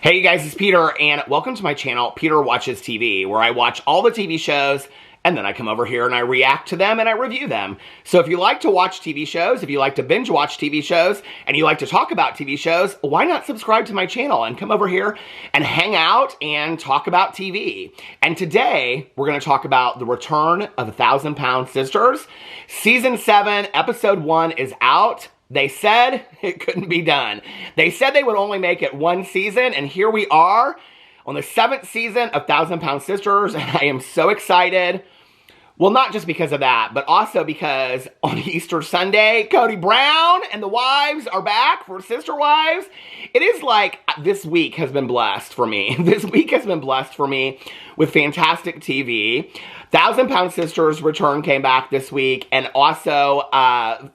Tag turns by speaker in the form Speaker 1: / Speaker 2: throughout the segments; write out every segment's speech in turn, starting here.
Speaker 1: Hey you guys, it's Peter, and welcome to my channel, Peter Watches TV, where I watch all the TV shows, and then I come over here and I react to them and I review them. So if you like to watch TV shows, if you like to binge watch TV shows, and you like to talk about TV shows, why not subscribe to my channel and come over here and hang out and talk about TV? And today, we're going to talk about the return of 1,000 Pound Sisters. Season 7, Episode 1 is out. They said it couldn't be done. They said they would only make it one season, and here we are on the 7th season of 1,000 Pound Sisters, and I am so excited. Well, not just because of that, but also because on Easter Sunday, Cody Brown and the wives are back for Sister Wives. It is like this week has been blessed for me. This week has been blessed for me with fantastic TV. 1,000 Pound Sisters return came back this week, and also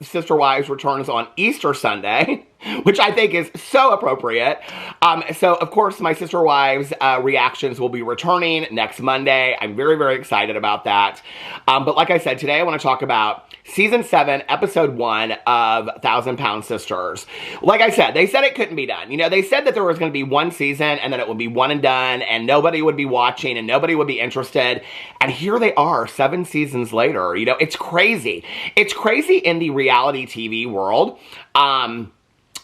Speaker 1: Sister Wives returns on Easter Sunday, which I think is so appropriate. So, of course, my Sister Wives reactions will be returning next Monday. I'm very, very excited about that. But like I said, today I want to talk about Season 7, Episode 1 of 1,000 Pound Sisters. Like I said, they said it couldn't be done. You know, they said that there was going to be one season, and then it would be one and done, and nobody would be watching, and nobody would be interested. And here they are 7 seasons later. You know, it's crazy. It's crazy in the reality TV world.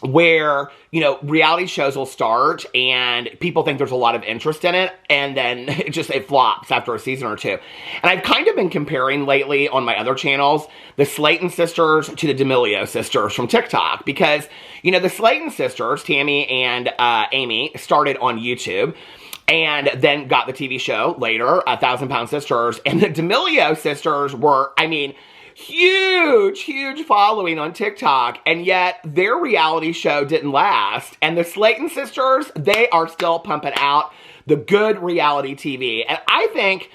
Speaker 1: Where, you know, reality shows will start and people think there's a lot of interest in it, and then it flops after a season or two. And I've kind of been comparing lately on my other channels the Slaton sisters to the D'Amelio sisters from TikTok, because, you know, the Slaton sisters, Tammy and Amy, started on YouTube and then got the TV show later, 1,000 Pound Sisters, and the D'Amelio sisters were, I mean, huge following on TikTok, and yet their reality show didn't last. And the Slaton sisters, they are still pumping out the good reality TV. And I think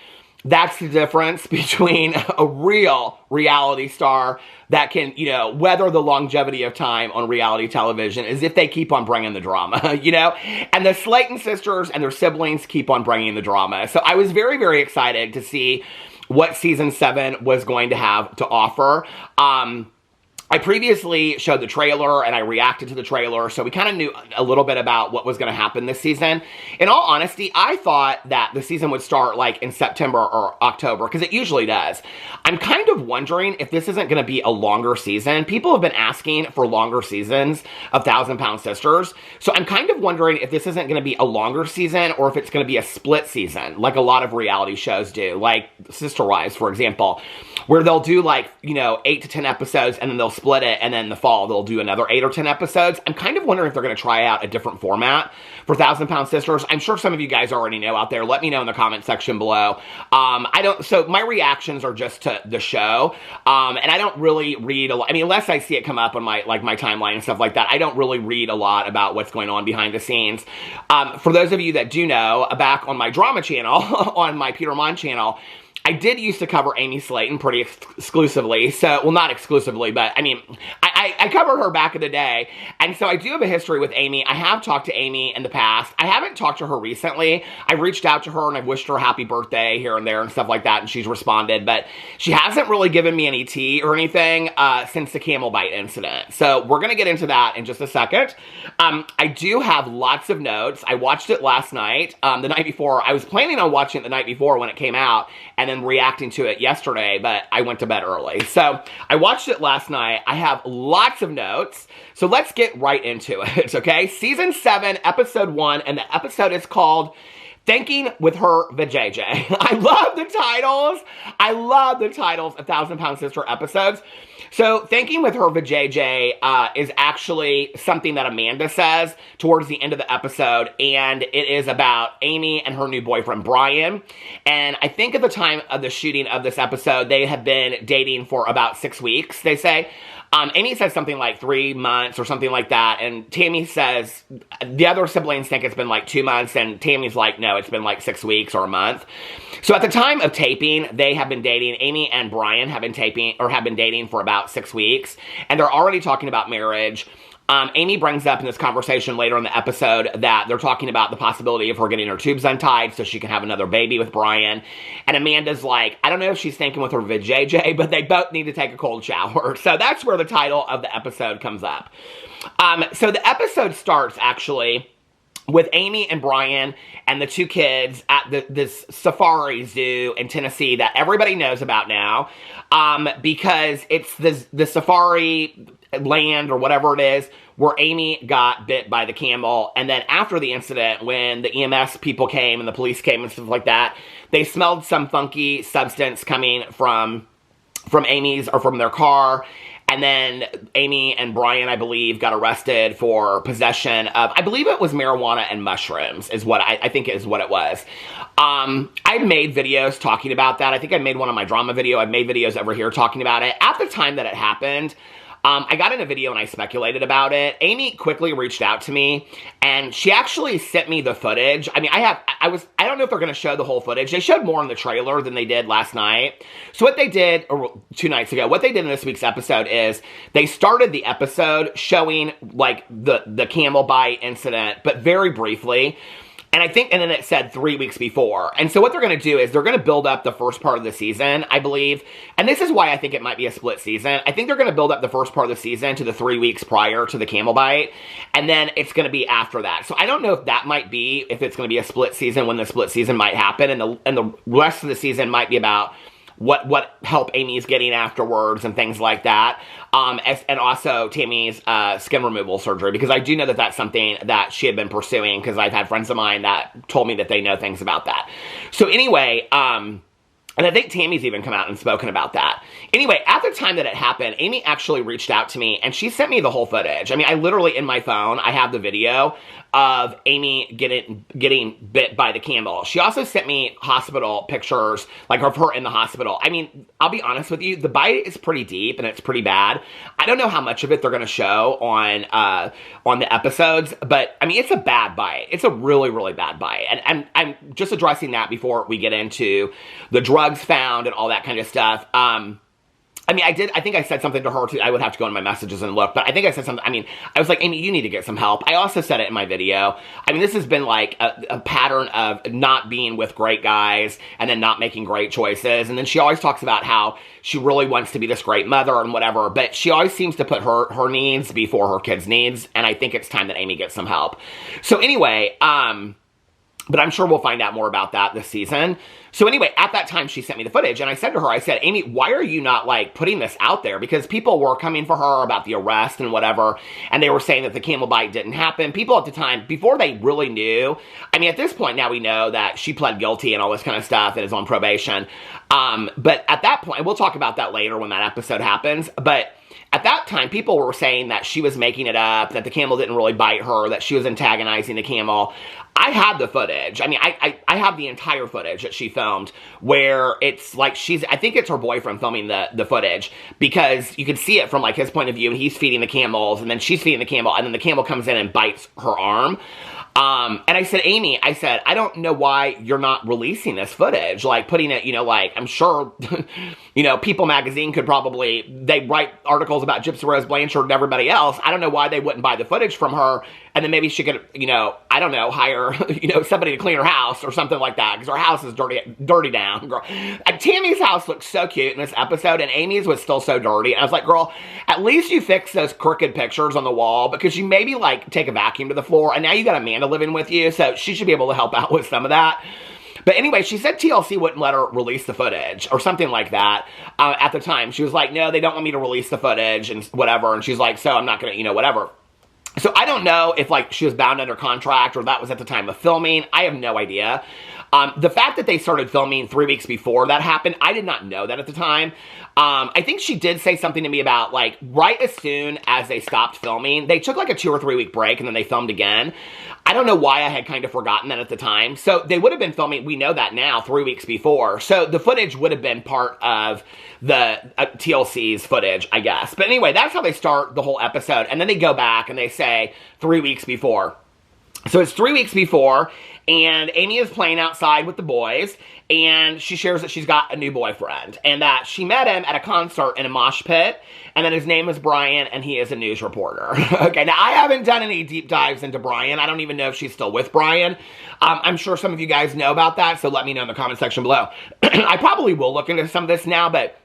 Speaker 1: that's the difference between a real reality star that can, you know, weather the longevity of time on reality television is if they keep on bringing the drama, you know? And the Slaton sisters and their siblings keep on bringing the drama. So I was very, very excited to see what Season 7 was going to have to offer. I previously showed the trailer and I reacted to the trailer, so we kind of knew a little bit about what was going to happen this season. In all honesty, I thought that the season would start like in September or October, because it usually does. I'm kind of wondering if this isn't going to be a longer season. People have been asking for longer seasons of 1,000 Pound Sisters, so I'm kind of wondering if this isn't going to be a longer season or if it's going to be a split season, like a lot of reality shows do, like Sister Wives, for example, where they'll do like, you know, 8 to 10 episodes and then they'll split it, and then in the fall they'll do another 8 or 10 episodes. I'm kind of wondering if they're going to try out a different format for 1,000 Pound Sisters. I'm sure some of you guys already know out there. Let me know in the comment section below. So my reactions are just to the show, and I don't really read a lot. I mean, unless I see it come up on my timeline and stuff like that, I don't really read a lot about what's going on behind the scenes. For those of you that do know, back on my drama channel, on my Peter Mon channel, I did used to cover Tammy Slaton pretty exclusively. So, well, not exclusively, but I mean, I covered her back in the day. And so I do have a history with Amy. I have talked to Amy in the past. I haven't talked to her recently. I've reached out to her and I've wished her a happy birthday here and there and stuff like that, and she's responded. But she hasn't really given me any tea or anything since the camel bite incident. So we're going to get into that in just a second. I do have lots of notes. I watched it last night, the night before. I was planning on watching it the night before when it came out, and then reacting to it yesterday, but I went to bed early. So I watched it last night. I have lots of notes. So let's get right into it, okay? Season 7, Episode 1, and the episode is called Thinking with Her Vajayjay. I love the titles. I love the titles of 1,000 Pound Sister episodes. So, Thinking with Her Vajayjay is actually something that Amanda says towards the end of the episode, and it is about Amy and her new boyfriend, Brian. And I think at the time of the shooting of this episode, they had been dating for about 6 weeks, they say. Amy says something like 3 months or something like that, and Tammy says, the other siblings think it's been like 2 months, and Tammy's like, no, it's been like 6 weeks or a month. So at the time of taping, they have been dating, Amy and Brian have been dating for about 6 weeks, and they're already talking about marriage. Amy brings up in this conversation later in the episode that they're talking about the possibility of her getting her tubes untied so she can have another baby with Brian. And Amanda's like, I don't know if she's thinking with her Vajayjay, but they both need to take a cold shower. So that's where the title of the episode comes up. So the episode starts, actually, with Amy and Brian and the two kids at this safari zoo in Tennessee that everybody knows about now, because it's the safari land or whatever it is where Amy got bit by the camel. And then after the incident, when the EMS people came and the police came and stuff like that, they smelled some funky substance coming from Amy's or from their car. And then Amy and Brian, I believe, got arrested for possession of, I believe it was marijuana and mushrooms, is what I think is what it was. I made videos talking about that. I think I made one on my drama video. I've made videos over here talking about it. At the time that it happened, I got in a video and I speculated about it. Amy quickly reached out to me and she actually sent me the footage. I mean, I don't know if they're going to show the whole footage. They showed more in the trailer than they did last night. So what they did, or 2 nights ago, what they did in this week's episode is they started the episode showing like the camel bite incident, but very briefly. And then it said 3 weeks before. And so what they're going to do is they're going to build up the first part of the season, I believe. And this is why I think it might be a split season. I think they're going to build up the first part of the season to the 3 weeks prior to the camel bite. And then it's going to be after that. So I don't know if that might be, if it's going to be a split season, when the split season might happen. And the rest of the season might be about what help Amy's getting afterwards and things like that. And also Tammy's skin removal surgery, because I do know that that's something that she had been pursuing, because I've had friends of mine that told me that they know things about that. So anyway, and I think Tammy's even come out and spoken about that. Anyway, at the time that it happened, Amy actually reached out to me and she sent me the whole footage. I mean, I literally, in my phone, I have the video of Amy getting bit by the camel. She also sent me hospital pictures, like of her in the hospital. I mean, I'll be honest with you, the bite is pretty deep and it's pretty bad. I don't know how much of it they're going to show on the episodes, but I mean, it's a bad bite. It's a really, really bad bite. And I'm just addressing that before we get into the drugs found and all that kind of stuff. I mean, I think I said something to her too. I would have to go in my messages and look, but I think I said something. I mean, I was like, Amy, you need to get some help. I also said it in my video. I mean, this has been like a pattern of not being with great guys and then not making great choices. And then she always talks about how she really wants to be this great mother and whatever, but she always seems to put her needs before her kids' needs. And I think it's time that Amy gets some help. So anyway, but I'm sure we'll find out more about that this season. So anyway, at that time, she sent me the footage, and I said to her, I said, Amy, why are you not, like, putting this out there? Because people were coming for her about the arrest and whatever, and they were saying that the camel bite didn't happen. People at the time, before they really knew, I mean, at this point now we know that she pled guilty and all this kind of stuff and is on probation. But at that point, and we'll talk about that later when that episode happens, but at that time, people were saying that she was making it up, that the camel didn't really bite her, that she was antagonizing the camel. I have the footage. I mean, I have the entire footage that she filmed where it's like I think it's her boyfriend filming the footage, because you can see it from like his point of view, and he's feeding the camels, and then she's feeding the camel, and then the camel comes in and bites her arm. And I said, Amy, I said, I don't know why you're not releasing this footage, like putting it, like, I'm sure, People magazine could they write articles about Gypsy Rose Blanchard and everybody else. I don't know why they wouldn't buy the footage from her, and then maybe she could, I don't know, hire, somebody to clean her house or something like that, because her house is dirty down, girl. And Tammy's house looked so cute in this episode, and Amy's was still so dirty. And I was like, girl, at least you fix those crooked pictures on the wall, because you maybe, like, take a vacuum to the floor, and now you got Amanda living with you, so she should be able to help out with some of that. But anyway, she said TLC wouldn't let her release the footage or something like that at the time. She was like, no, they don't want me to release the footage and whatever. And she's like, so I'm not going to, whatever. So I don't know if, like, she was bound under contract or that was at the time of filming. I have no idea. The fact that they started filming 3 weeks before that happened, I did not know that at the time. I think she did say something to me about, like, right as soon as they stopped filming, they took, like, a 2 or 3 week break and then they filmed again. I don't know why I had kind of forgotten that at the time. So they would have been filming, we know that now, 3 weeks before. So the footage would have been part of the TLC's footage, I guess. But anyway, that's how they start the whole episode. And then they go back and they say 3 weeks before. So it's 3 weeks before, and Amy is playing outside with the boys, and she shares that she's got a new boyfriend, and that she met him at a concert in a mosh pit, and that his name is Brian, and he is a news reporter. Okay, now I haven't done any deep dives into Brian. I don't even know if she's still with Brian. I'm sure some of you guys know about that, so let me know in the comment section below. I probably will look into some of this now, but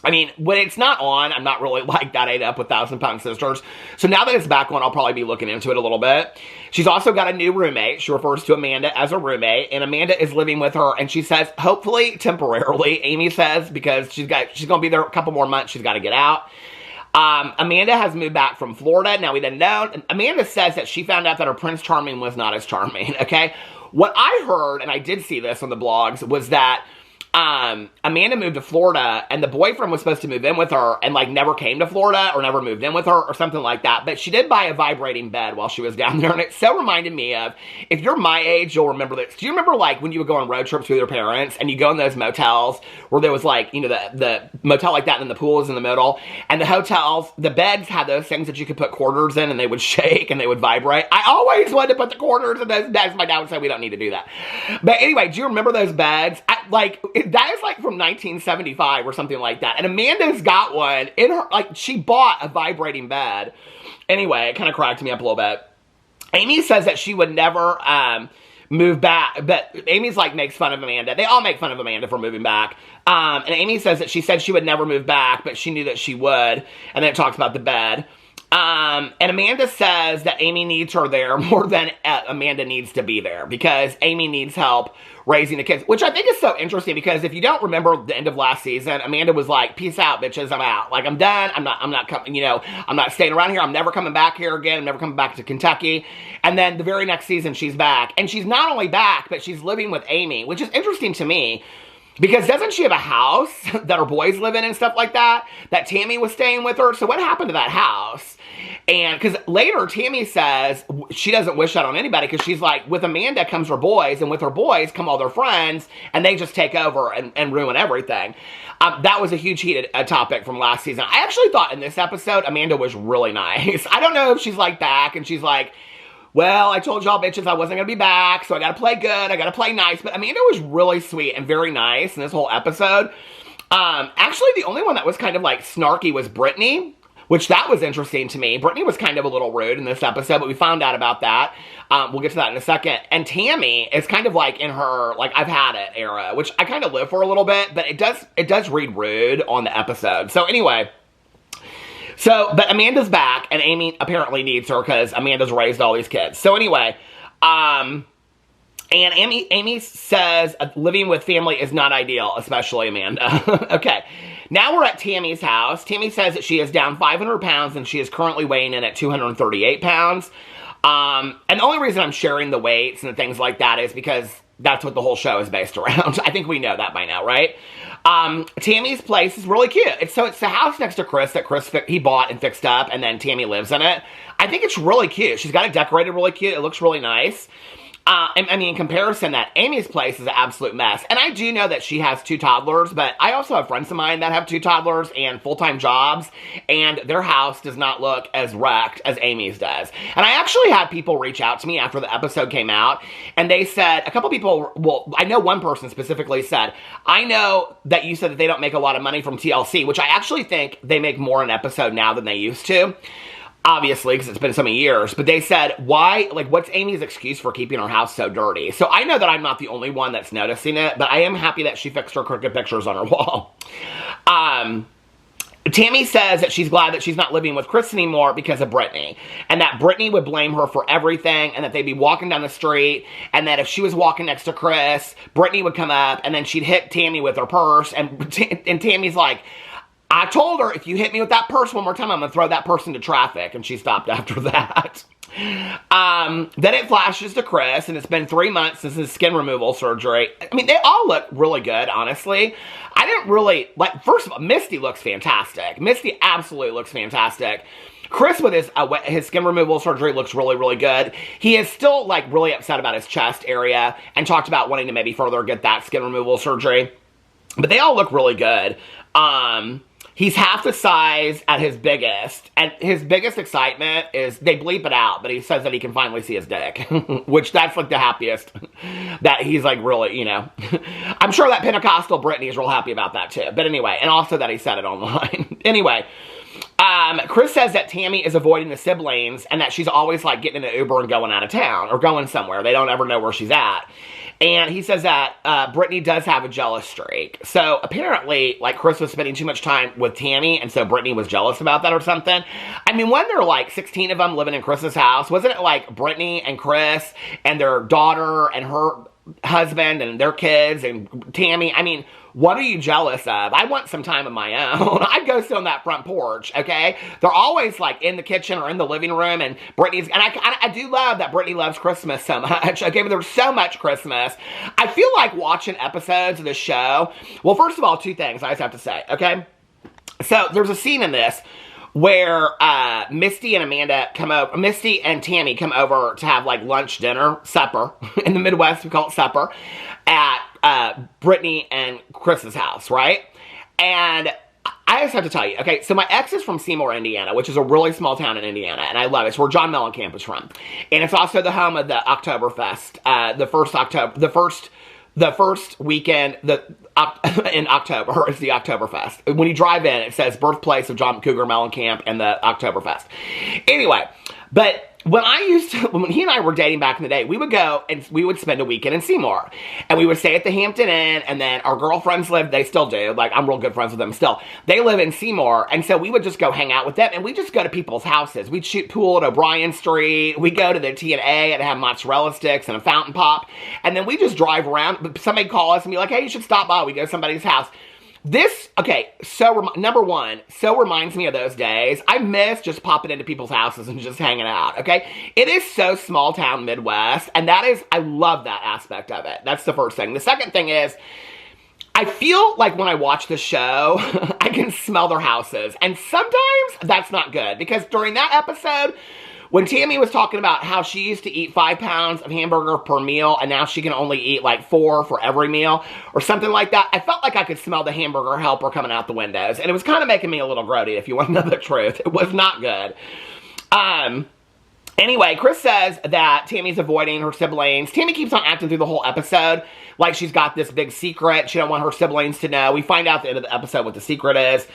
Speaker 1: I mean, when it's not on, I'm not really like that ate up with 1,000-Pound Sisters. So now that it's back on, I'll probably be looking into it a little bit. She's also got a new roommate. She refers to Amanda as a roommate, and Amanda is living with her, and she says, hopefully temporarily, Amy says, because she's going to be there a couple more months. She's got to get out. Amanda has moved back from Florida. Now, we didn't know. Amanda says that she found out that her Prince Charming was not as charming, okay? What I heard, and I did see this on the blogs, was that Amanda moved to Florida, and the boyfriend was supposed to move in with her and, like, never came to Florida or never moved in with her or something like that. But she did buy a vibrating bed while she was down there, and it so reminded me of, if you're my age, you'll remember this. Do you remember, like, when you would go on road trips with your parents and you go in those motels where there was, like, you know, the motel like that and then the pool is in the middle, and the hotels, the beds had those things that you could put quarters in and they would shake and they would vibrate? I always wanted to put the quarters in those beds. My dad would say we don't need to do that. But anyway, do you remember those beds? That is like from 1975 or something like that. And Amanda's got one in her, like, she bought a vibrating bed. Anyway, it kind of cracked me up a little bit. Amy says that she would never move back, but Amy's like makes fun of Amanda. They all make fun of Amanda for moving back. And Amy says that she said she would never move back, but she knew that she would. And then it talks about the bed. And Amanda says that Amy needs her there more than Amanda needs to be there because Amy needs help raising the kids, which I think is so interesting because if you don't remember the end of last season, Amanda was like, peace out, bitches, I'm out. Like, I'm done. I'm not coming, you know, I'm not staying around here. I'm never coming back here again. I'm never coming back to Kentucky. And then the very next season, she's back. And she's not only back, but she's living with Amy, which is interesting to me. Because doesn't she have a house that her boys live in and stuff like that? That Tammy was staying with her. So what happened to that house? And because later Tammy says she doesn't wish that on anybody because she's like, with Amanda comes her boys, and with her boys come all their friends, and they just take over and ruin everything. That was a huge heated topic from last season. I actually thought in this episode Amanda was really nice. I don't know if she's like back and she's like, well, I told y'all bitches I wasn't going to be back, so I got to play good, I got to play nice. But Amanda was really sweet and very nice in this whole episode. Actually, the only one that was kind of like snarky was Brittany, which that was interesting to me. Brittany was kind of a little rude in this episode, but we found out about that. We'll get to that in a second. And Tammy is kind of like in her, like, I've had it era, which I kind of live for a little bit, but it does read rude on the episode. So anyway... but Amanda's back, and Amy apparently needs her because Amanda's raised all these kids. So anyway, and Amy says living with family is not ideal, especially Amanda. Okay, now we're at Tammy's house. Tammy says that she is down 500 pounds, and she is currently weighing in at 238 pounds. And the only reason I'm sharing the weights and the things like that is because that's what the whole show is based around. I think we know that by now, right? Tammy's place is really cute. It's the house next to Chris that he bought and fixed up, and then Tammy lives in it. I think it's really cute. She's got it decorated really cute. It looks really nice. I mean, in comparison, that Amy's place is an absolute mess. And I do know that she has 2 toddlers, but I also have friends of mine that have 2 toddlers and full-time jobs, and their house does not look as wrecked as Amy's does. And I actually had people reach out to me after the episode came out, and they said, a couple people, well, I know one person specifically said, I know that you said that they don't make a lot of money from TLC, which I actually think they make more an episode now than they used to. Obviously, because it's been so many years, but they said, why, like, what's Amy's excuse for keeping her house so dirty? So I know that I'm not the only one that's noticing it, but I am happy that she fixed her crooked pictures on her wall. Tammy says that she's glad that she's not living with Chris anymore because of Brittany, and that Brittany would blame her for everything, and that they'd be walking down the street, and that if she was walking next to Chris, Brittany would come up, and then she'd hit Tammy with her purse, and Tammy's like, I told her, if you hit me with that purse one more time, I'm going to throw that person to traffic. And she stopped after that. Then it flashes to Chris, and it's been 3 months since his skin removal surgery. I mean, they all look really good, honestly. I didn't really, like, first of all, Misty looks fantastic. Misty absolutely looks fantastic. Chris, with his skin removal surgery, looks really, really good. He is still, like, really upset about his chest area and talked about wanting to maybe further get that skin removal surgery. But they all look really good. He's half the size at his biggest, and his biggest excitement is, they bleep it out, but he says that he can finally see his dick, which that's like the happiest, that he's like really, you know, I'm sure that Pentecostal Brittany is real happy about that too, but anyway, and also that he said it online. Anyway, Chris says that Tammy is avoiding the siblings and that she's always like getting in an Uber and going out of town or going somewhere. They don't ever know where she's at. And he says that Brittany does have a jealous streak. So apparently, like, Chris was spending too much time with Tammy, and so Brittany was jealous about that or something. I mean, when there were like 16 of them living in Chris's house, wasn't it like Brittany and Chris and their daughter and her husband and their kids and Tammy? I mean, what are you jealous of? I want some time of my own. I'd go sit on that front porch, okay? They're always like in the kitchen or in the living room, and Brittany's, and I do love that Brittany loves Christmas so much, okay? But there's so much Christmas. I feel like watching episodes of the show. Well, first of all, two things I just have to say, okay? So there's a scene in this where Misty and Tammy come over to have like lunch, dinner, supper. In the Midwest, we call it supper, at Brittany and Chris's house, right? And I just have to tell you, okay, so my ex is from Seymour, Indiana, which is a really small town in Indiana, and I love it. It's where John Mellencamp is from. And it's also the home of the Oktoberfest, the first weekend in October is the Oktoberfest. When you drive in, it says birthplace of John Cougar Mellencamp and the Oktoberfest. Anyway, but when he and I were dating back in the day, we would go and we would spend a weekend in Seymour. And we would stay at the Hampton Inn, and then our girlfriends lived, they still do, like I'm real good friends with them still. They live in Seymour, and so we would just go hang out with them, and we'd just go to people's houses. We'd shoot pool at O'Brien Street, we'd go to the T&A and have mozzarella sticks and a fountain pop, and then we just drive around. Somebody call us and be like, hey, you should stop by. We go to somebody's house. This, okay, number one, so reminds me of those days. I miss just popping into people's houses and just hanging out, okay? It is so small town Midwest, and I love that aspect of it. That's the first thing. The second thing is, I feel like when I watch the show, I can smell their houses, and sometimes that's not good, because during that episode, when Tammy was talking about how she used to eat 5 pounds of hamburger per meal, and now she can only eat like 4 for every meal, or something like that, I felt like I could smell the hamburger helper coming out the windows, and it was kind of making me a little grody, if you want to know the truth. It was not good. Anyway, Chris says that Tammy's avoiding her siblings. Tammy keeps on acting through the whole episode like she's got this big secret. She don't want her siblings to know. We find out at the end of the episode what the secret is.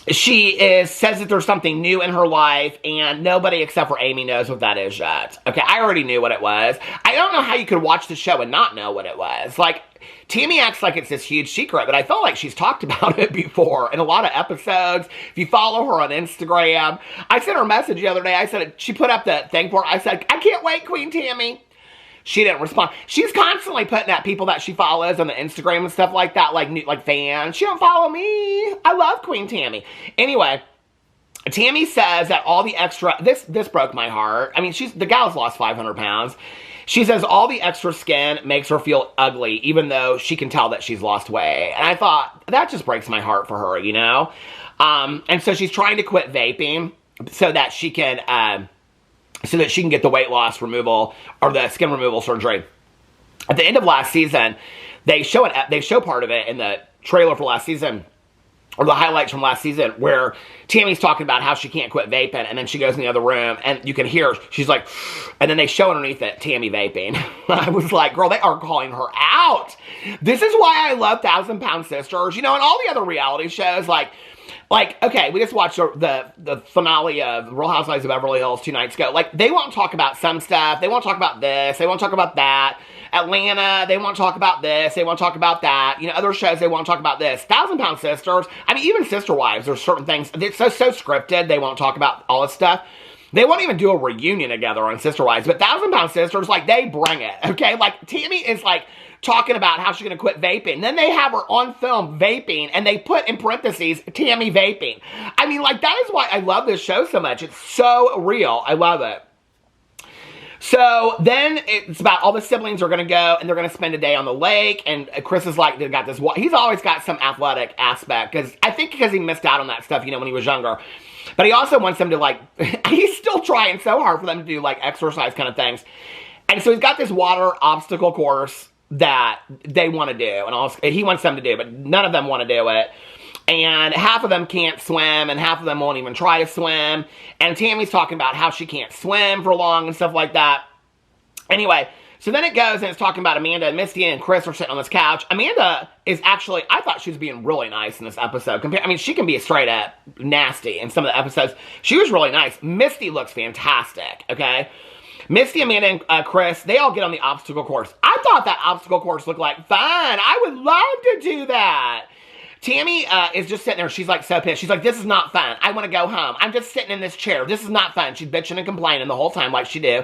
Speaker 1: She says that there's something new in her life, and nobody except for Amy knows what that is yet. Okay, I already knew what it was. I don't know how you could watch the show and not know what it was. Like, Tammy acts like it's this huge secret, but I felt like she's talked about it before in a lot of episodes. If you follow her on Instagram, I sent her a message the other day. I said, she put up the thing for her. I said, I can't wait, Queen Tammy. She didn't respond. She's constantly putting at people that she follows on the Instagram and stuff like that, like fans. She don't follow me. I love Queen Tammy. Anyway, Tammy says that all the extra, this broke my heart. I mean, the gal's lost 500 pounds. She says all the extra skin makes her feel ugly, even though she can tell that she's lost weight. And I thought, that just breaks my heart for her, you know? And so she's trying to quit vaping so that she can get the weight loss removal or the skin removal surgery. At the end of last season, they show part of it in the trailer for last season, or the highlights from last season, where Tammy's talking about how she can't quit vaping, and then she goes in the other room, and you can hear, she's like, and then they show underneath it, Tammy vaping. I was like, girl, they are calling her out. This is why I love 1,000 Pound Sisters. You know, and all the other reality shows, like, okay, we just watched the finale of Real Housewives of Beverly Hills 2 nights ago. Like, they won't talk about some stuff. They won't talk about this. They won't talk about that. Atlanta, they won't talk about this. They won't talk about that. You know, other shows, they won't talk about this. 1,000 Pound Sisters, I mean, even Sister Wives, there's certain things. It's so scripted, they won't talk about all this stuff. They won't even do a reunion together on Sister Wives. But 1,000 Pound Sisters, like, they bring it, okay? Like, Tammy is, like, talking about how she's going to quit vaping. Then they have her on film vaping, and they put in parentheses, Tammy vaping. I mean, like, that is why I love this show so much. It's so real. I love it. So then it's about all the siblings are going to go, and they're going to spend a day on the lake, and Chris is like, he's always got some athletic aspect, because he missed out on that stuff, you know, when he was younger. But he also wants them to, like, he's still trying so hard for them to do, like, exercise kind of things. And so he's got this water obstacle course that they want to do, and he wants them to do, but none of them want to do it. And half of them can't swim, and half of them won't even try to swim. And Tammy's talking about how she can't swim for long and stuff like that. Anyway, So then it goes and it's talking about Amanda and Misty and Chris are sitting on this couch. Amanda is actually, I thought she was being really nice in this episode. I mean, she can be straight up nasty in some of the episodes. She was really nice. Misty looks fantastic, okay? Misty, Amanda, and Chris, they all get on the obstacle course. I thought that obstacle course looked like fun. I would love to do that. Tammy is just sitting there. She's like so pissed. She's like, this is not fun. I want to go home. I'm just sitting in this chair. This is not fun. She's bitching and complaining the whole time like she do.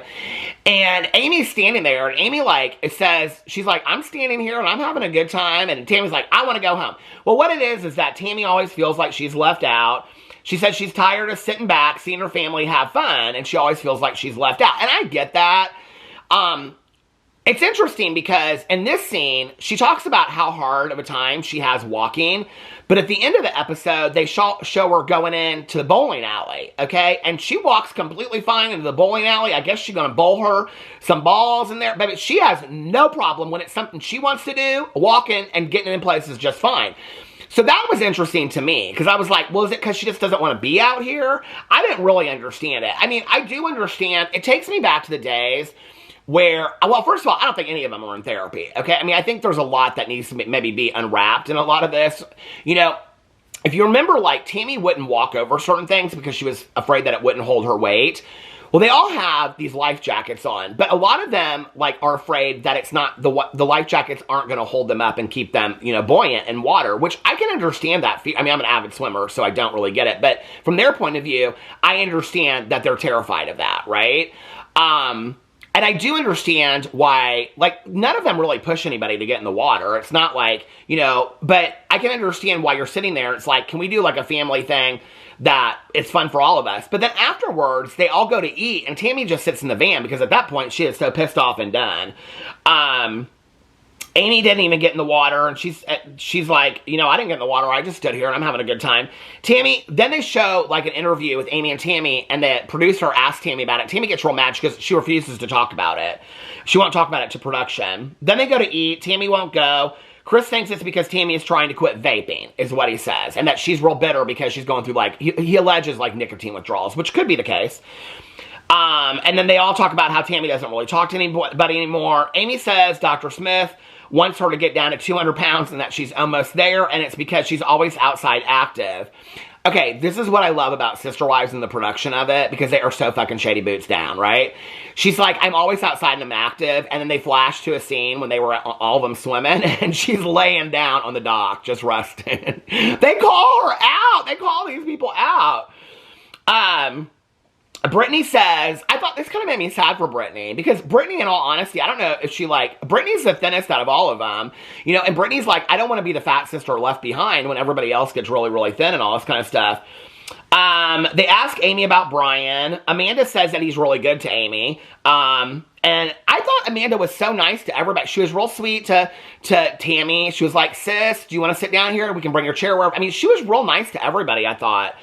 Speaker 1: And Amy's standing there. And Amy says, she's like, I'm standing here and I'm having a good time. And Tammy's like, I want to go home. Well, what it is that Tammy always feels like she's left out. She says she's tired of sitting back, seeing her family have fun. And she always feels like she's left out. And I get that. It's interesting because in this scene, she talks about how hard of a time she has walking, but at the end of the episode, they show her going into the bowling alley, okay? And she walks completely fine into the bowling alley. I guess she's going to bowl her some balls in there, but she has no problem when it's something she wants to do, walking and getting in places just fine. So that was interesting to me, because I was like, well, is it because she just doesn't want to be out here? I didn't really understand it. I mean, I do understand. It takes me back to the days where, well, first of all, I don't think any of them are in therapy, okay? I mean, I think there's a lot that needs to maybe be unwrapped in a lot of this. You know, if you remember, like, Tammy wouldn't walk over certain things because she was afraid that it wouldn't hold her weight. Well, they all have these life jackets on, but a lot of them, like, are afraid that it's not, the life jackets aren't going to hold them up and keep them, you know, buoyant in water, which I can understand that. I mean, I'm an avid swimmer, so I don't really get it, but from their point of view, I understand that they're terrified of that, right? And I do understand why, like, none of them really push anybody to get in the water. It's not like, you know, but I can understand why you're sitting there. It's like, can we do like a family thing that it's fun for all of us? But then afterwards, they all go to eat, and Tammy just sits in the van because at that point, she is so pissed off and done. Amy didn't even get in the water, and she's like, you know, I didn't get in the water, I just stood here, and I'm having a good time. Tammy, then they show, like, an interview with Amy and Tammy, and the producer asked Tammy about it. Tammy gets real mad because she refuses to talk about it. She won't talk about it to production. Then they go to eat. Tammy won't go. Chris thinks it's because Tammy is trying to quit vaping, is what he says, and that she's real bitter because she's going through, like, he alleges, like, nicotine withdrawals, which could be the case. And then they all talk about how Tammy doesn't really talk to anybody anymore. Amy says Dr. Smith wants her to get down to 200 pounds and that she's almost there, and it's because she's always outside active. Okay, this is what I love about Sister Wives and the production of it, because they are so fucking shady boots down, right? She's like, I'm always outside and I'm active, and then they flash to a scene when they were all of them swimming, and she's laying down on the dock, just resting. They call her out! They call these people out! Brittany says, I thought this kind of made me sad for Brittany, because Brittany, in all honesty, I don't know if she, like, Brittany's the thinnest out of all of them, you know, and Brittany's like, I don't want to be the fat sister left behind when everybody else gets really, really thin and all this kind of stuff. They ask Amy about Brian. Amanda says that he's really good to Amy. And I thought Amanda was so nice to everybody. She was real sweet to Tammy. She was like, sis, do you want to sit down here? We can bring your chair wherever. I mean, she was real nice to everybody, I thought.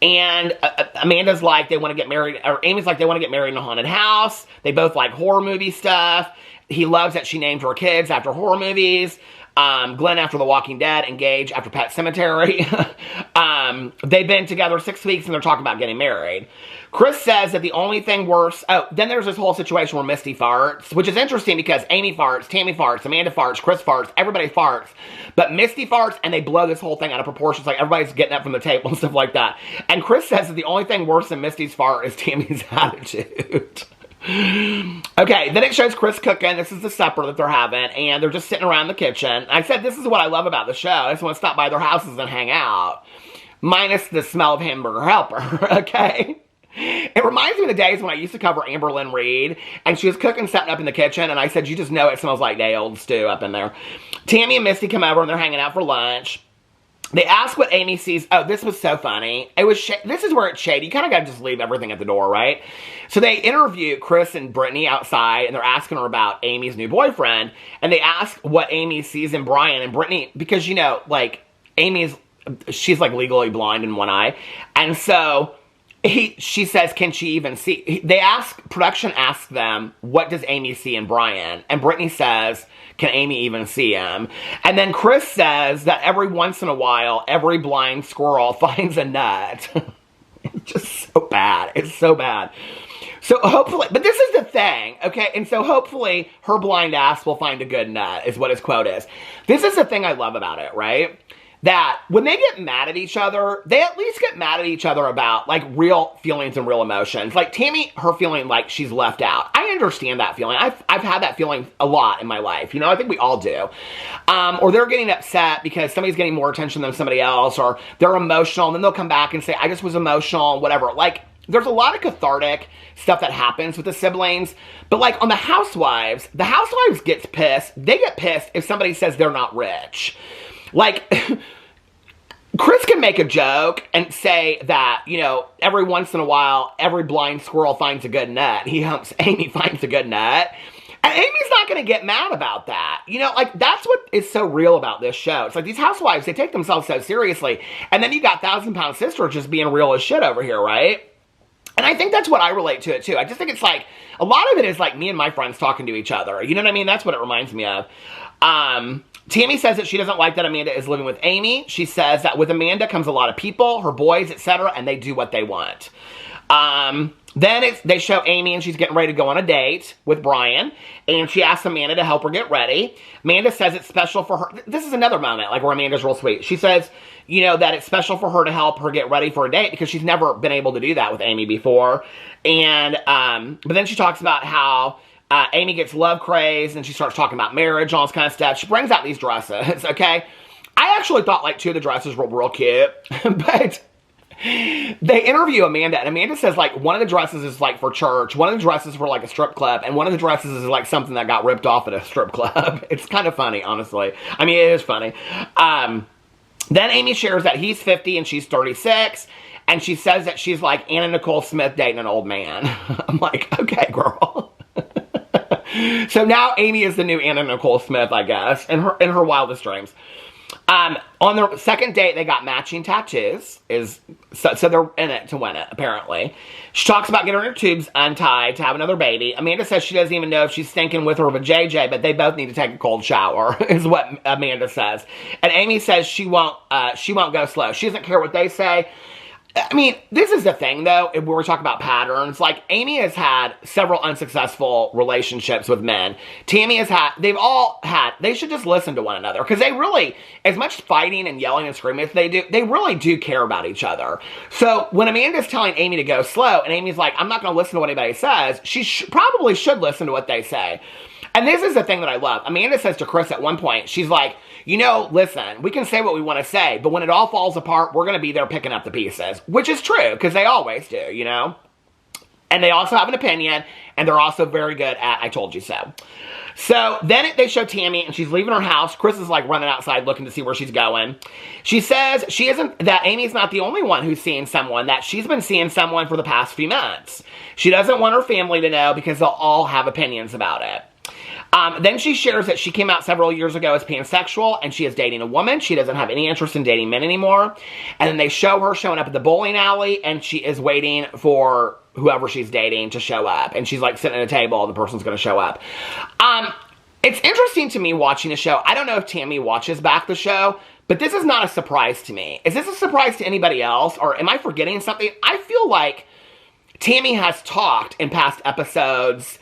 Speaker 1: And Amanda's like, they want to get married, or Amy's like, they want to get married in a haunted house. They both like horror movie stuff. He loves that she named her kids after horror movies. Glenn after The Walking Dead, and Gage after Pet Sematary. They've been together 6 weeks and they're talking about getting married. Chris says that the only thing worse, then there's this whole situation where Misty farts, which is interesting because Amy farts, Tammy farts, Amanda farts, Chris farts, everybody farts, but Misty farts, and they blow this whole thing out of proportions, like everybody's getting up from the table and stuff like that. And Chris says that the only thing worse than Misty's fart is Tammy's attitude. Okay, then it shows Chris cooking. This is the supper that they're having, and they're just sitting around the kitchen. I said this is what I love about the show. I just want to stop by their houses and hang out. Minus the smell of hamburger helper, okay? It reminds me of the days when I used to cover Amber Lynn Reed, and she was cooking something up in the kitchen, and I said, you just know it smells like day-old stew up in there. Tammy and Misty come over, and they're hanging out for lunch. They ask what Amy sees. Oh, this was so funny. It was this is where it's shady. You kind of got to just leave everything at the door, right? So they interview Chris and Brittany outside, and they're asking her about Amy's new boyfriend, and they ask what Amy sees in Brian. And Brittany, because, you know, like, she's like legally blind in one eye, and so she says, can she even see? Production asks them, what does Amy see in Brian? And Brittany says, can Amy even see him? And then Chris says that every once in a while, every blind squirrel finds a nut. It's just so bad. It's so bad. So hopefully, but this is the thing, okay? And so hopefully her blind ass will find a good nut, is what his quote is. This is the thing I love about it, right? That when they get mad at each other, they at least get mad at each other about, like, real feelings and real emotions. Like, Tammy, her feeling like she's left out. I understand that feeling. I've had that feeling a lot in my life. You know, I think we all do. Or they're getting upset because somebody's getting more attention than somebody else, or they're emotional, and then they'll come back and say, I just was emotional, whatever. Like, there's a lot of cathartic stuff that happens with the siblings, but like on the housewives gets pissed. They get pissed if somebody says they're not rich. Like, Chris can make a joke and say that, you know, every once in a while, every blind squirrel finds a good nut. He humps Amy finds a good nut. And Amy's not going to get mad about that. You know, like, that's what is so real about this show. It's like these housewives, they take themselves so seriously. And then you got 1,000-pound sister just being real as shit over here, right? And I think that's what I relate to it, too. I just think it's like, a lot of it is like me and my friends talking to each other. You know what I mean? That's what it reminds me of. Tammy says that she doesn't like that Amanda is living with Amy. She says that with Amanda comes a lot of people, her boys, etc., and they do what they want. Then they show Amy and she's getting ready to go on a date with Brian, and she asks Amanda to help her get ready. Amanda says it's special for her. This is another moment, like, where Amanda's real sweet. She says, you know, that it's special for her to help her get ready for a date because she's never been able to do that with Amy before. And, but then she talks about how Amy gets love crazed, and she starts talking about marriage, all this kind of stuff. She brings out these dresses, okay? I actually thought, like, 2 of the dresses were real cute, but they interview Amanda, and Amanda says, like, one of the dresses is, like, for church, one of the dresses for, like, a strip club, and one of the dresses is, like, something that got ripped off at a strip club. It's kind of funny, honestly. I mean, it is funny. Then Amy shares that he's 50 and she's 36, and she says that she's like Anna Nicole Smith dating an old man. I'm like, okay, girl. So now Amy is the new Anna Nicole Smith, I guess, in her wildest dreams. On their second date, they got matching tattoos. So they're in it to win it, apparently. She talks about getting her tubes untied to have another baby. Amanda says she doesn't even know if she's thinking with her Vajayjay, but they both need to take a cold shower, is what Amanda says. And Amy says she won't go slow. She doesn't care what they say. I mean, this is the thing, though, where we're talking about patterns. Like, Amy has had several unsuccessful relationships with men. Tammy has had, they should just listen to one another. Because they really, as much fighting and yelling and screaming as they do, they really do care about each other. So, when Amanda's telling Amy to go slow, and Amy's like, I'm not going to listen to what anybody says, she probably should listen to what they say. And this is the thing that I love. Amanda says to Chris at one point, she's like, you know, listen, we can say what we want to say, but when it all falls apart, we're going to be there picking up the pieces. Which is true, because they always do, you know? And they also have an opinion, and they're also very good at I told you so. So then they show Tammy, and she's leaving her house. Chris is like running outside looking to see where she's going. She says that Amy's not the only one who's seeing someone, that she's been seeing someone for the past few months. She doesn't want her family to know because they'll all have opinions about it. Then she shares that she came out several years ago as pansexual, and she is dating a woman. She doesn't have any interest in dating men anymore. And then they show her showing up at the bowling alley, and she is waiting for whoever she's dating to show up. And she's like sitting at a table, and the person's going to show up. It's interesting to me watching the show. I don't know if Tammy watches back the show, but this is not a surprise to me. Is this a surprise to anybody else, or am I forgetting something? I feel like Tammy has talked in past episodes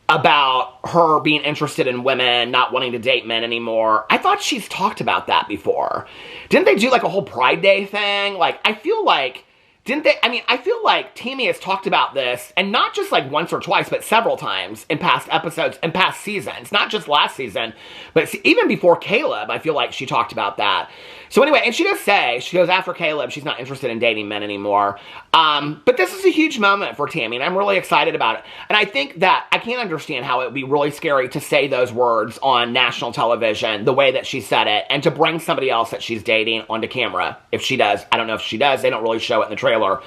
Speaker 1: about her being interested in women, not wanting to date men anymore. I thought she's talked about that before. Didn't they do like a whole Pride Day thing? Like, I feel like, I feel like Tammy has talked about this, and not just like once or twice, but several times in past episodes, in past seasons. Not just last season, but even before Caleb, I feel like she talked about that. So anyway, and she does say, she goes, after Caleb, she's not interested in dating men anymore. But this is a huge moment for Tammy, and I'm really excited about it. And I think that I can't understand how it would be really scary to say those words on national television the way that she said it, and to bring somebody else that she's dating onto camera. If she does. I don't know if she does. They don't really show it in the trailer.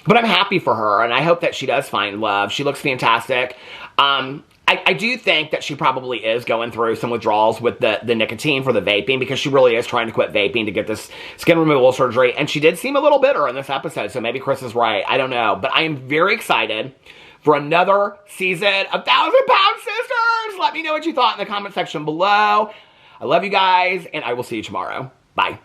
Speaker 1: But I'm happy for her, and I hope that she does find love. She looks fantastic. I do think that she probably is going through some withdrawals with the nicotine for the vaping, because she really is trying to quit vaping to get this skin removal surgery. And she did seem a little bitter in this episode, so maybe Chris is right. I don't know. But I am very excited for another season of 1,000 Pound Sisters. Let me know what you thought in the comment section below. I love you guys, and I will see you tomorrow. Bye.